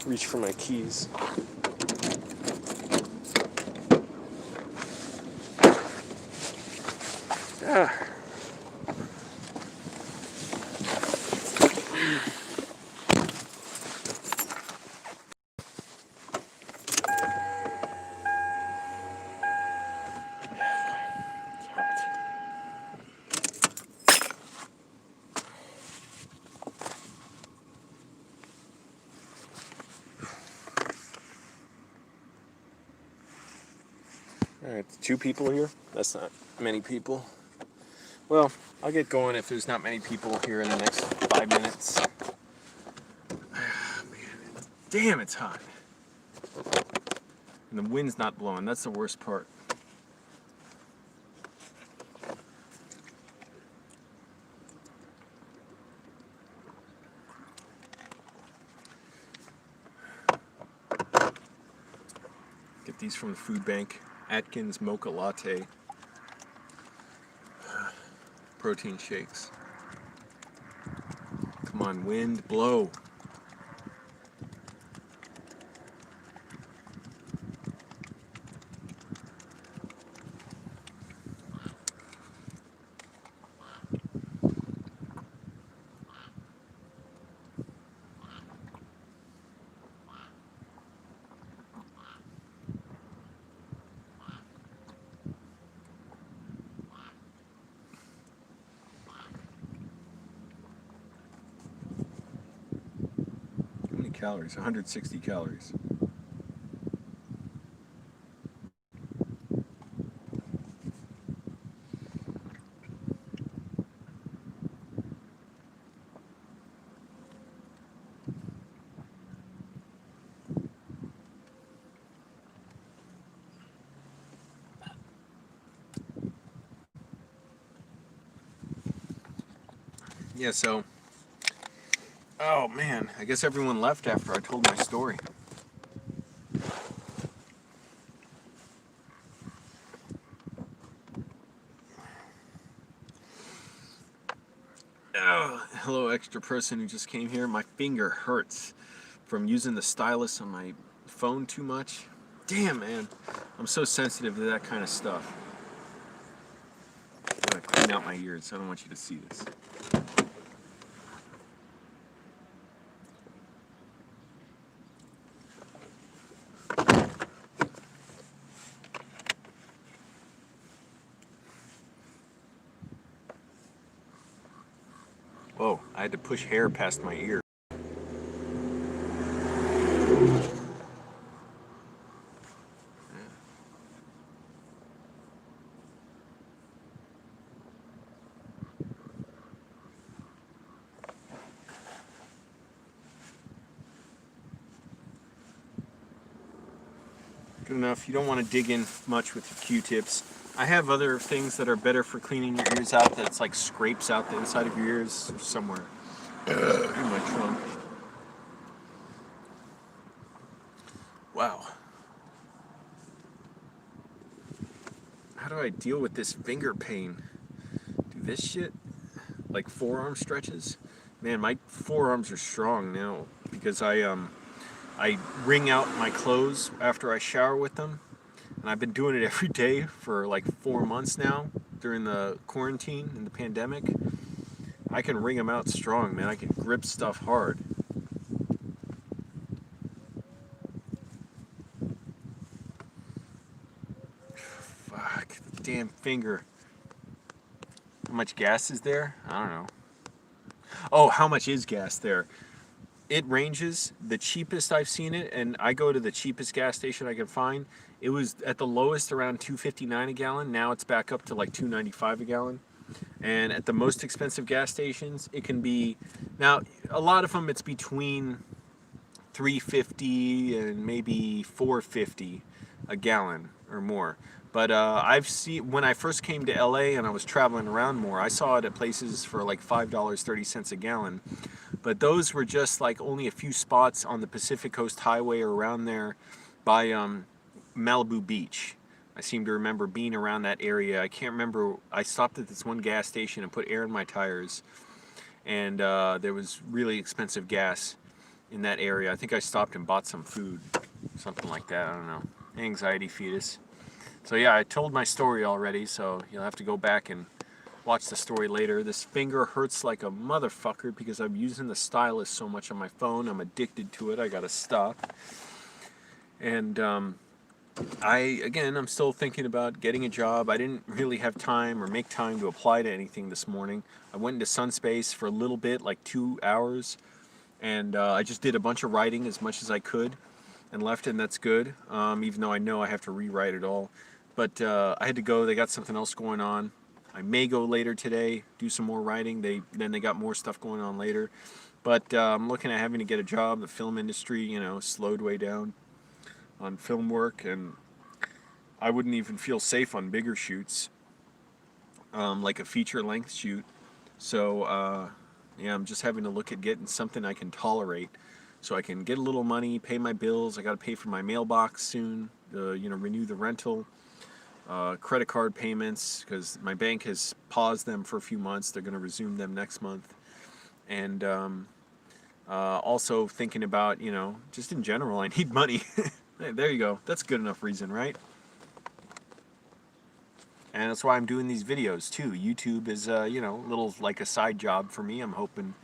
reach for my keys. Ah. Alright, 2 people here. That's not many people. Well, I'll get going if there's not many people here in the next 5 minutes. Man, damn, it's hot. And the wind's not blowing. That's the worst part. Get these from the food bank. Atkins Mocha Latte. Protein shakes. Come on, wind, blow. How many calories? 160 calories. Yeah, so, oh man, I guess everyone left after I told my story. Oh, hello, extra person who just came here. My finger hurts from using the stylus on my phone too much. Damn, man, I'm so sensitive to that kind of stuff. I'm gonna clean out my ears, so I don't want you to see this. Whoa, I had to push hair past my ear. Good enough. You don't want to dig in much with your Q-tips. I have other things that are better for cleaning your ears out that's like scrapes out the inside of your ears somewhere in my trunk. Wow. How do I deal with this finger pain? Do this shit? Like forearm stretches? Man, my forearms are strong now because I wring out my clothes after I shower with them. And I've been doing it every day for like 4 months now during the quarantine and the pandemic. I can wring them out strong, man. I can grip stuff hard. Fuck, the damn finger. How much gas is there? I don't know. Oh, how much is gas there? It ranges. The cheapest I've seen it, and I go to the cheapest gas station I can find. It was at the lowest around 2.59 a gallon. Now it's back up to like 2.95 a gallon. And at the most expensive gas stations, it can be, now a lot of them it's between 3.50 and maybe 4.50 a gallon or more. But I've seen, when I first came to LA and I was traveling around more, I saw it at places for like $5.30 a gallon. But those were just like only a few spots on the Pacific Coast Highway or around there by Malibu Beach. I seem to remember being around that area. I can't remember. I stopped at this one gas station and put air in my tires, and there was really expensive gas in that area. I think I stopped and bought some food, something like that. I don't know. Anxiety fetus. So yeah, I told my story already, so you'll have to go back and watch the story later. This finger hurts like a motherfucker because I'm using the stylus so much on my phone. I'm addicted to it. I gotta stop. And I'm still thinking about getting a job. I didn't really have time or make time to apply to anything this morning. I went into Sunspace for a little bit, like 2 hours, and I just did a bunch of writing as much as I could and left it, and that's good, even though I know I have to rewrite it all. But I had to go. They got something else going on. I may go later today, do some more writing. Then they got more stuff going on later. But I'm looking at having to get a job. The film industry, slowed way down on film work, and I wouldn't even feel safe on bigger shoots, like a feature-length shoot. So, yeah, I'm just having to look at getting something I can tolerate, so I can get a little money, pay my bills. I got to pay for my mailbox soon. Renew the rental. Credit card payments, because my bank has paused them for a few months. They're going to resume them next month. And also thinking about, just in general, I need money. Hey, there you go. That's a good enough reason, right? And that's why I'm doing these videos too. YouTube is, little like a side job for me. I'm hoping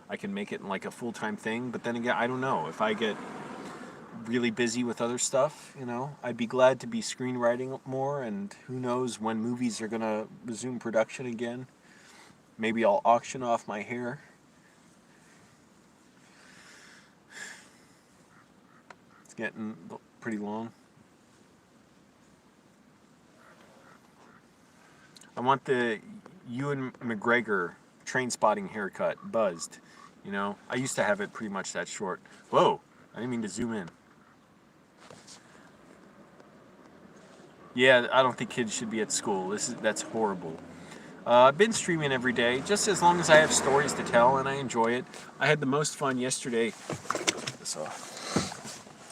I can make it like a full-time thing. But then again, I don't know. If I get really busy with other stuff, I'd be glad to be screenwriting more, and who knows when movies are gonna resume production again. Maybe I'll auction off my hair. It's getting pretty long. I want the Ewan McGregor train spotting haircut, buzzed. I used to have it pretty much that short. Whoa, I didn't mean to zoom in. Yeah, I don't think kids should be at school. That's horrible. I've been streaming every day, just as long as I have stories to tell and I enjoy it. I had the most fun yesterday. It's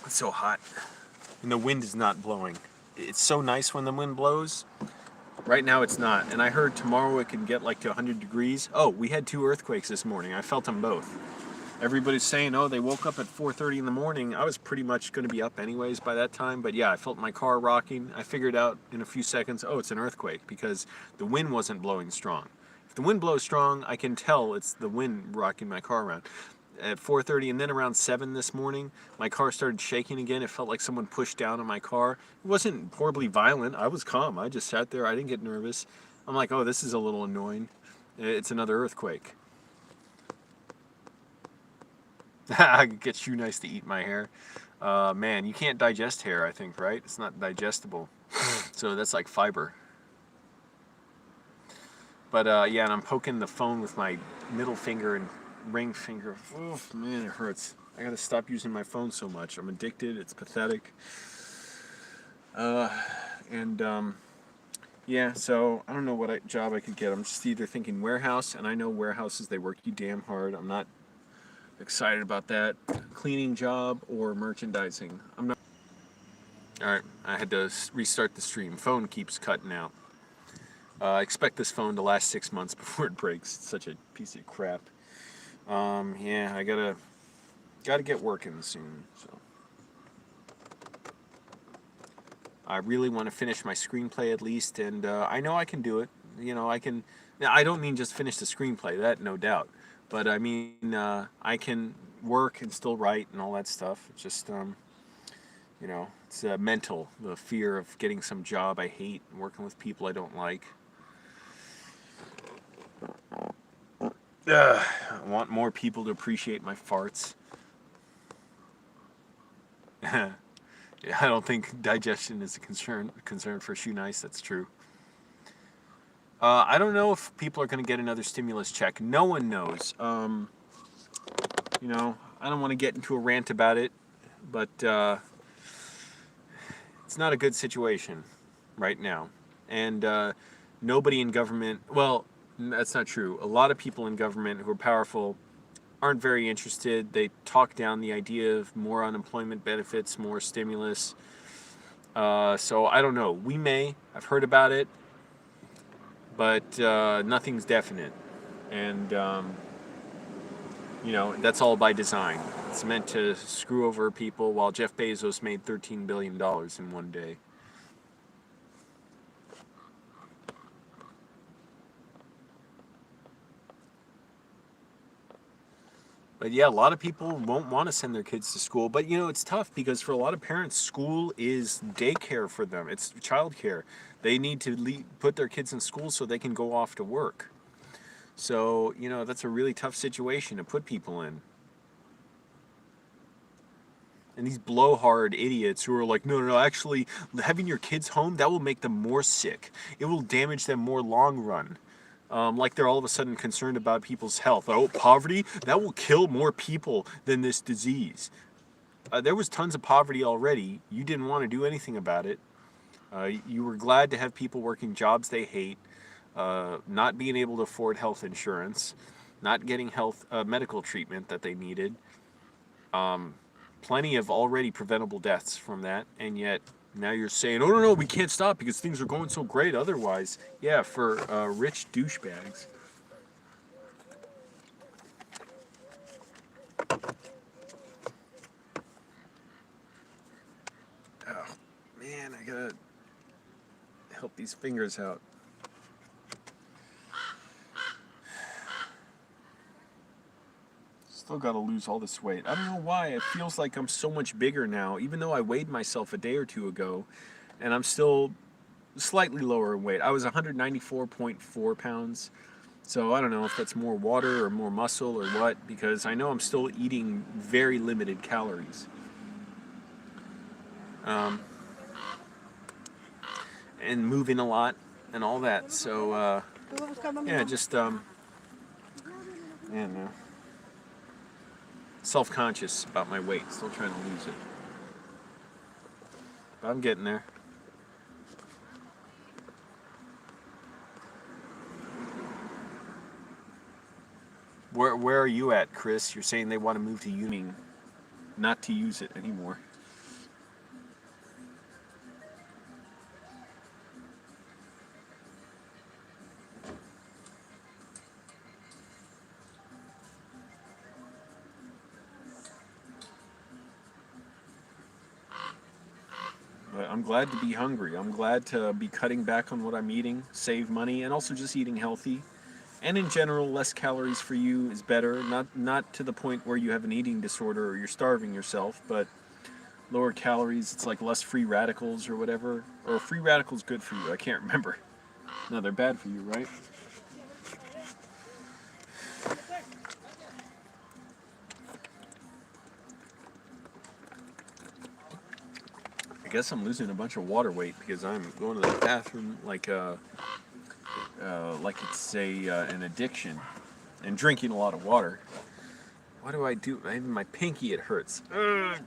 so hot, and the wind is not blowing. It's so nice when the wind blows. Right now it's not, and I heard tomorrow it can get like to 100 degrees. Oh, we had 2 earthquakes this morning. I felt them both. Everybody's saying, oh, they woke up at 4:30 in the morning. I was pretty much going to be up anyways by that time, but yeah, I felt my car rocking. I figured out in a few seconds, oh, it's an earthquake, because the wind wasn't blowing strong. If the wind blows strong, I can tell it's the wind rocking my car around. At 4:30, and then around 7 this morning, my car started shaking again. It felt like someone pushed down on my car. It wasn't horribly violent. I was calm. I just sat there. I didn't get nervous. I'm like, oh, this is a little annoying. It's another earthquake. I could get Shoe Nice to eat my hair. Man, you can't digest hair, I think, right? It's not digestible. So that's like fiber. But yeah, and I'm poking the phone with my middle finger and ring finger. Oh, man, it hurts. I gotta stop using my phone so much. I'm addicted. It's pathetic. And yeah, so I don't know what job I could get. I'm just either thinking warehouse, and I know warehouses, they work you damn hard. I'm not excited about that. Cleaning job or merchandising. I'm not. Alright, I had to restart the stream. Phone keeps cutting out. I expect this phone to last 6 months before it breaks. It's such a piece of crap. Yeah, I gotta get working soon. So I really want to finish my screenplay at least, and I know I can do it. I can. Now, I don't mean just finish the screenplay. That no doubt. But I mean, I can work and still write and all that stuff. It's just, it's mental. The fear of getting some job I hate, working with people I don't like. I want more people to appreciate my farts. I don't think digestion is a concern for Shoe Nice. That's true. I don't know if people are going to get another stimulus check. No one knows. You know, I don't want to get into a rant about it, but it's not a good situation right now. And nobody in government, well, that's not true. A lot of people in government who are powerful aren't very interested. They talk down the idea of more unemployment benefits, more stimulus. So I don't know. We may. I've heard about it, but nothing's definite. And, you know, that's all by design. It's meant to screw over people while Jeff Bezos made $13 billion in one day. But yeah, a lot of people won't want to send their kids to school. But you know, it's tough because for a lot of parents, school is daycare for them. It's childcare. They need to put their kids in school so they can go off to work. So, you know, that's a really tough situation to put people in. And these blowhard idiots who are like, no, actually, having your kids home, that will make them more sick. It will damage them more long run. Like they're all of a sudden concerned about people's health. Oh, poverty? That will kill more people than this disease. There was tons of poverty already. You didn't want to do anything about it. You were glad to have people working jobs they hate, not being able to afford health insurance, not getting medical treatment that they needed. Plenty of already preventable deaths from that, and yet now you're saying, oh, no, we can't stop because things are going so great otherwise. Yeah, for rich douchebags. Oh, man, I gotta help these fingers out. Still gotta lose all this weight. I don't know why. It feels like I'm so much bigger now, even though I weighed myself a day or two ago, and I'm still slightly lower in weight. I was 194.4 pounds. So I don't know if that's more water or more muscle or what, because I know I'm still eating very limited calories. And moving a lot and all that. So, yeah, just, yeah, no. Self-conscious about my weight. Still trying to lose it. But I'm getting there. Where are you at, Chris? You're saying they want to move to Union, not to use it anymore. But I'm glad to be hungry. I'm glad to be cutting back on what I'm eating, save money, and also just eating healthy. And in general, less calories for you is better. Not to the point where you have an eating disorder or you're starving yourself, but lower calories. It's like less free radicals or whatever. Or free radicals good for you? I can't remember. No, they're bad for you, right? I guess I'm losing a bunch of water weight because I'm going to the bathroom like it's an addiction, and drinking a lot of water. What do I do? Even my pinky, it hurts. I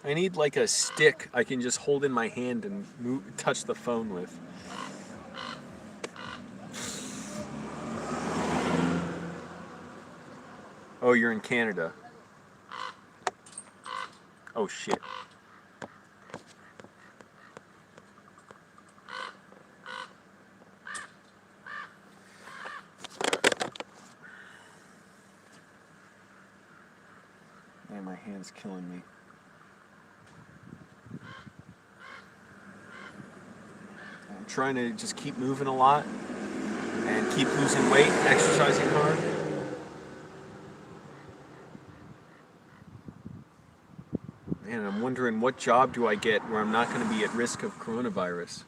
need like a stick I can just hold in my hand and touch the phone with. Oh, you're in Canada. Oh, shit. Man, my hand's killing me. I'm trying to just keep moving a lot and keep losing weight, exercising hard. Man, I'm wondering what job do I get where I'm not going to be at risk of coronavirus.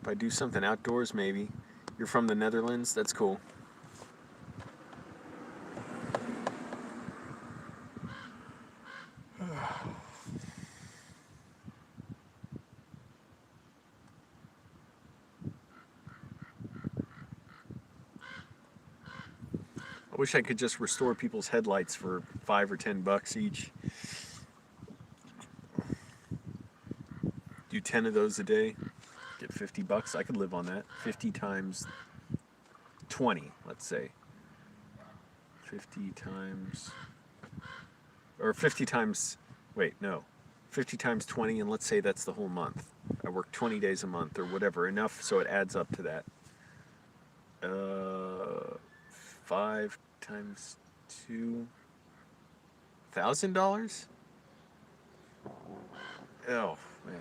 If I do something outdoors, maybe. You're from the Netherlands? That's cool. I wish I could just restore people's headlights for $5 or $10 each. Do 10 of those a day, get $50. I could live on that. 50 times 20, let's say. 50 times, or 50 times, wait, no. 50 times 20, and let's say that's the whole month. I work 20 days a month or whatever, enough so it adds up to that. 5 times 2, $1,000? Oh, man.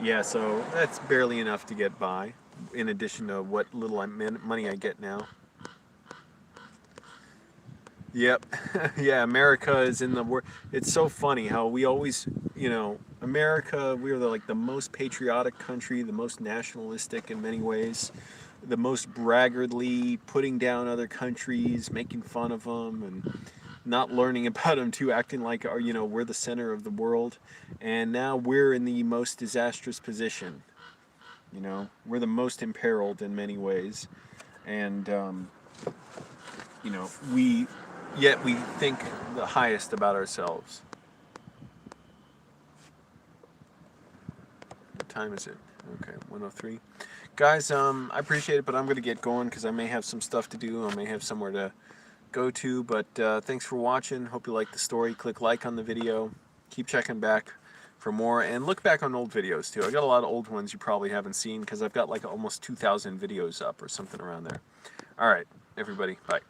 Yeah, so that's barely enough to get by, in addition to what little money I get now. Yep. Yeah, America is in the world. It's so funny how we always, America, we're like the most patriotic country, the most nationalistic in many ways, the most braggartly putting down other countries, making fun of them, and not learning about them too, acting like, we're the center of the world. And now we're in the most disastrous position. We're the most imperiled in many ways. And, yet we think the highest about ourselves. What time is it? Okay, 1:03. Guys, I appreciate it, but I'm going to get going because I may have some stuff to do. I may have somewhere to go to, but thanks for watching. Hope you liked the story. Click like on the video. Keep checking back for more, and look back on old videos too. I got a lot of old ones you probably haven't seen because I've got like almost 2,000 videos up or something around there. All right, everybody, bye.